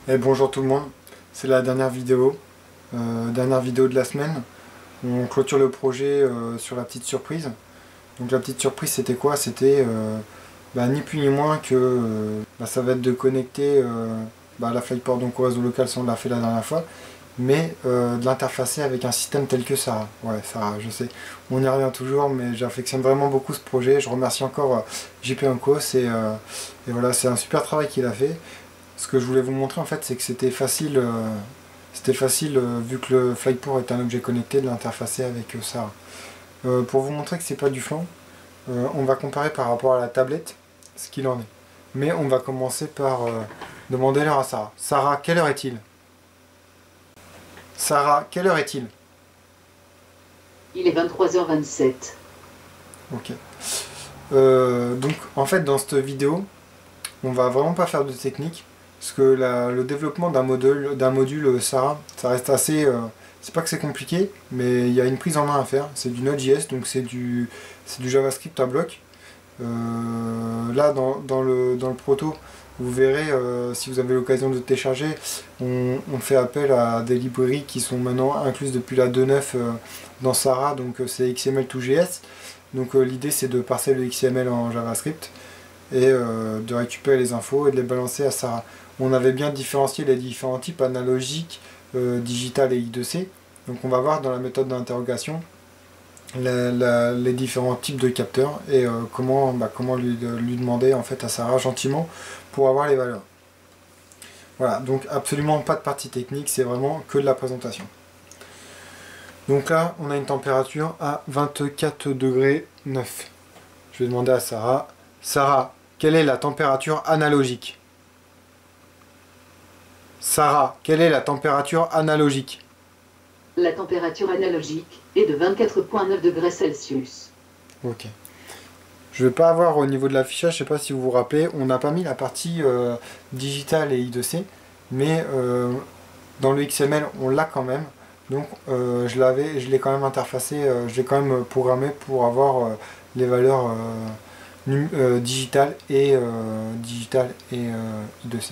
Et bonjour tout le monde, c'est la dernière vidéo de la semaine. On clôture le projet sur la petite surprise. Donc la petite surprise c'était quoi? C'était ni plus ni moins que ça va être de connecter la Flyport donc au réseau local, ça on l'a fait la dernière fois, mais de l'interfacer avec un système tel que Sarah. Ouais, Sarah, je sais, on y revient toujours, mais j'affectionne vraiment beaucoup ce projet. Je remercie encore JP Uncos et voilà, c'est un super travail qu'il a fait. Ce que je voulais vous montrer en fait, c'est que c'était facile, vu que le Flyport est un objet connecté, de l'interfacer avec Sarah. Pour vous montrer que c'est pas du flan, on va comparer par rapport à la tablette ce qu'il en est. Mais on va commencer par demander l'heure à Sarah. Sarah, quelle heure est-il? Sarah, quelle heure est-il? Il est 23h27. Ok. Donc en fait dans cette vidéo, on va vraiment pas faire de technique. Parce que le développement d'un module Sarah, ça reste assez... c'est pas que c'est compliqué, mais il y a une prise en main à faire. C'est du Node.js, donc c'est du JavaScript à bloc. Là, dans le proto, vous verrez, si vous avez l'occasion de télécharger, on fait appel à des librairies qui sont maintenant incluses depuis la 2.9 dans Sarah, donc c'est XML2JS. Donc l'idée c'est de parser le XML en JavaScript et de récupérer les infos et de les balancer à Sarah. On avait bien différencié les différents types analogiques, digital et I2C. Donc on va voir dans la méthode d'interrogation les différents types de capteurs et comment lui demander en fait à Sarah gentiment pour avoir les valeurs. Voilà, donc absolument pas de partie technique, c'est vraiment que de la présentation. Donc là, on a une température à 24 degrés 9. Je vais demander à Sarah, Sarah, quelle est la température analogique? Sarah, quelle est la température analogique? La température analogique est de 24,9 degrés Celsius. Ok. Je ne vais pas avoir au niveau de l'affichage, je ne sais pas si vous vous rappelez, on n'a pas mis la partie digitale et I2C, mais dans le XML on l'a quand même. Donc je l'ai quand même interfacé, je l'ai quand même programmé pour avoir les valeurs digitales et I2C.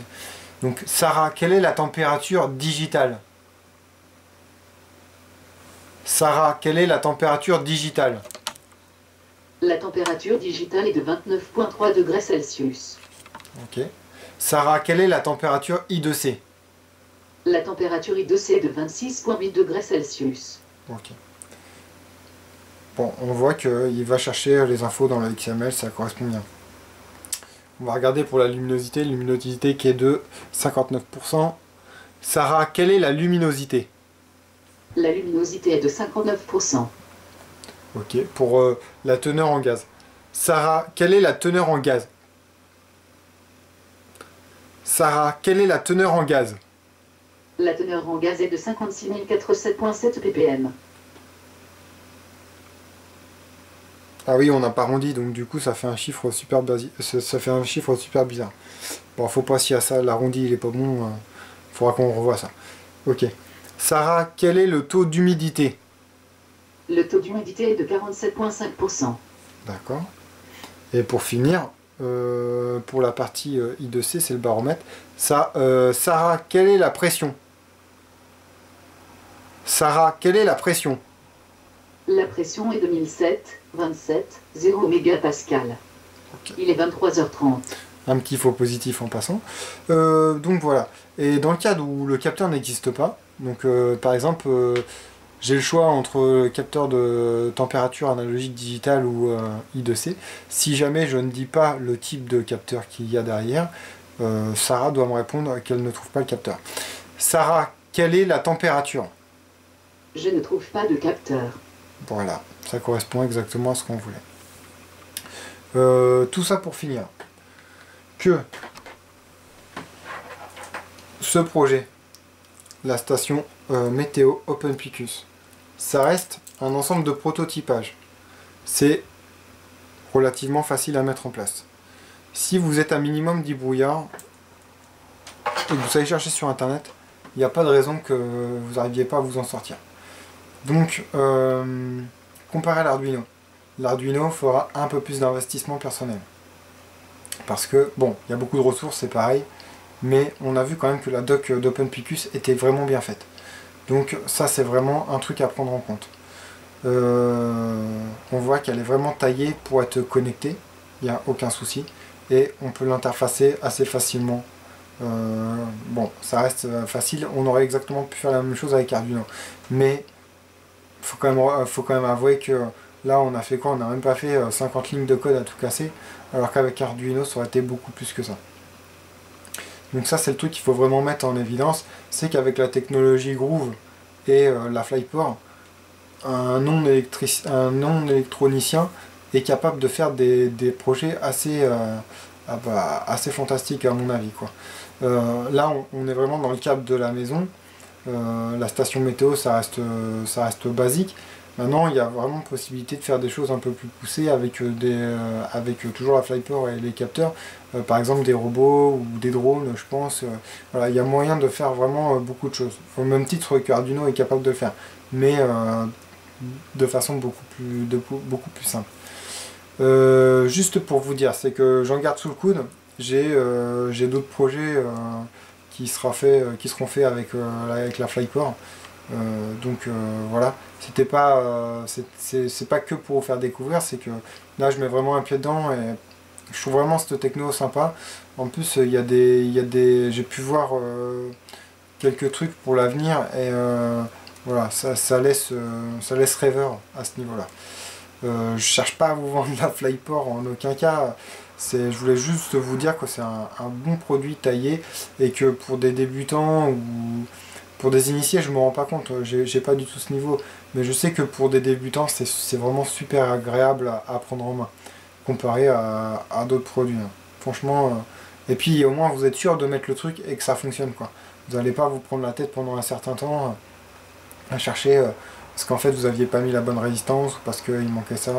Donc Sarah, quelle est la température digitale? Sarah, quelle est la température digitale? La température digitale est de 29,3 degrés Celsius. Ok. Sarah, quelle est la température I2C? La température I2C est de 26,8 degrés Celsius. Ok. Bon, on voit qu'il va chercher les infos dans le XML, ça correspond bien. On va regarder pour la luminosité qui est de 59%. Sarah, quelle est la luminosité? La luminosité est de 59%. Ok, pour la teneur en gaz. Sarah, quelle est la teneur en gaz? Sarah, quelle est la teneur en gaz? La teneur en gaz est de 56 047,7 ppm. Ah oui, on n'a pas arrondi, donc du coup ça fait un chiffre super bizarre. Bon, faut pas s'il y a ça, l'arrondi il est pas bon, faudra qu'on revoie ça. Ok. Sarah, quel est le taux d'humidité? Le taux d'humidité est de 47,5%. D'accord. Et pour finir, pour la partie I2C, c'est le baromètre. Sarah, quelle est la pression? Sarah, quelle est la pression? La pression est de 1007,27,0 mégapascal. Okay. Il est 23h30. Un petit faux positif en passant. Donc voilà. Et dans le cas où le capteur n'existe pas, donc par exemple, j'ai le choix entre le capteur de température analogique digitale ou I2C. Si jamais je ne dis pas le type de capteur qu'il y a derrière, Sarah doit me répondre qu'elle ne trouve pas le capteur. Sarah, quelle est la température? Je ne trouve pas de capteur. Voilà, ça correspond exactement à ce qu'on voulait. Tout ça pour finir. Que ce projet, la station météo OpenPicus, ça reste un ensemble de prototypage. C'est relativement facile à mettre en place. Si vous êtes un minimum débrouillard et que vous savez chercher sur internet, il n'y a pas de raison que vous n'arriviez pas à vous en sortir. Donc, comparé à l'Arduino, l'Arduino fera un peu plus d'investissement personnel. Parce que, bon, il y a beaucoup de ressources, c'est pareil, mais on a vu quand même que la doc d'OpenPicus était vraiment bien faite. Donc ça c'est vraiment un truc à prendre en compte. On voit qu'elle est vraiment taillée pour être connectée, il n'y a aucun souci, et on peut l'interfacer assez facilement. Bon, ça reste facile, on aurait exactement pu faire la même chose avec Arduino, mais faut quand même avouer que là on a fait quoi? On n'a même pas fait 50 lignes de code à tout casser, alors qu'avec Arduino ça aurait été beaucoup plus que ça. Donc ça c'est le truc qu'il faut vraiment mettre en évidence, c'est qu'avec la technologie Groove et la Flyport, un non-électronicien est capable de faire des projets assez, assez fantastiques à mon avis, quoi. Là on est vraiment dans le cadre de la maison. La station météo ça reste basique. Maintenant il y a vraiment possibilité de faire des choses un peu plus poussées avec, toujours la Flyport et les capteurs, par exemple des robots ou des drones je pense. Voilà, il y a moyen de faire vraiment beaucoup de choses, au même titre qu'Arduino est capable de le faire, mais de façon beaucoup plus simple. Juste pour vous dire, c'est que j'en garde sous le coude, j'ai d'autres projets qui seront faits avec la Flyport. Donc voilà, c'est pas que pour vous faire découvrir, c'est que là je mets vraiment un pied dedans et je trouve vraiment cette techno sympa. En plus j'ai pu voir quelques trucs pour l'avenir et voilà, ça laisse rêveur à ce niveau là. Je cherche pas à vous vendre la Flyport en aucun cas. Je voulais juste vous dire que c'est un bon produit taillé et que pour des débutants ou pour des initiés, je me rends pas compte, j'ai pas du tout ce niveau, mais je sais que pour des débutants, c'est vraiment super agréable à prendre en main, comparé à d'autres produits. Hein. Franchement, et puis au moins vous êtes sûr de mettre le truc et que ça fonctionne, quoi. Vous n'allez pas vous prendre la tête pendant un certain temps à chercher, parce qu'en fait vous aviez pas mis la bonne résistance, ou parce qu'il manquait ça.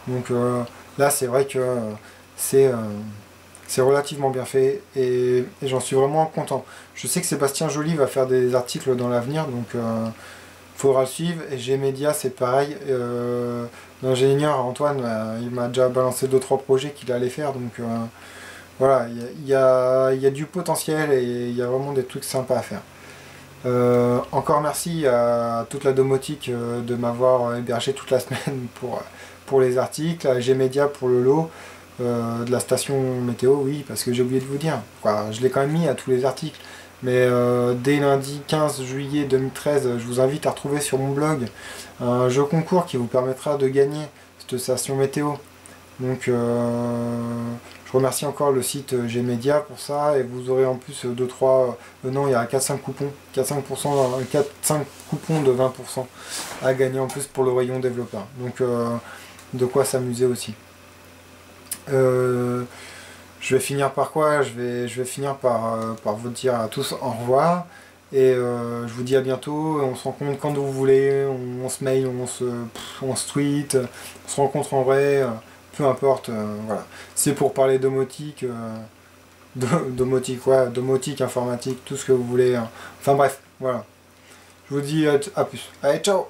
Donc là c'est vrai que c'est relativement bien fait et j'en suis vraiment content. Je sais que Sébastien Joly va faire des articles dans l'avenir, donc faudra le suivre. Et Gmedia c'est pareil. L'ingénieur Antoine, il m'a déjà balancé 2-3 projets qu'il allait faire, donc voilà, il y a du potentiel et il y a vraiment des trucs sympas à faire. Encore merci à toute la domotique de m'avoir hébergé toute la semaine pour les articles, à Gmedia pour le lot. De la station météo, oui, parce que j'ai oublié de vous dire, quoi, je l'ai quand même mis à tous les articles, mais dès lundi 15 juillet 2013, je vous invite à retrouver sur mon blog un jeu concours qui vous permettra de gagner cette station météo. Donc je remercie encore le site Gmedia pour ça, et vous aurez en plus 2-3, non, il y a 4-5 coupons, 4-5 coupons de 20% à gagner en plus pour le rayon développeur, donc de quoi s'amuser aussi. Je vais finir par quoi? Je vais finir par vous dire à tous au revoir et je vous dis à bientôt. On se rencontre quand vous voulez, on se mail, on se tweet, on se rencontre en vrai, peu importe, voilà. C'est pour parler domotique, domotique, informatique, tout ce que vous voulez, hein. Enfin bref, voilà. Je vous dis à plus. Allez, ciao!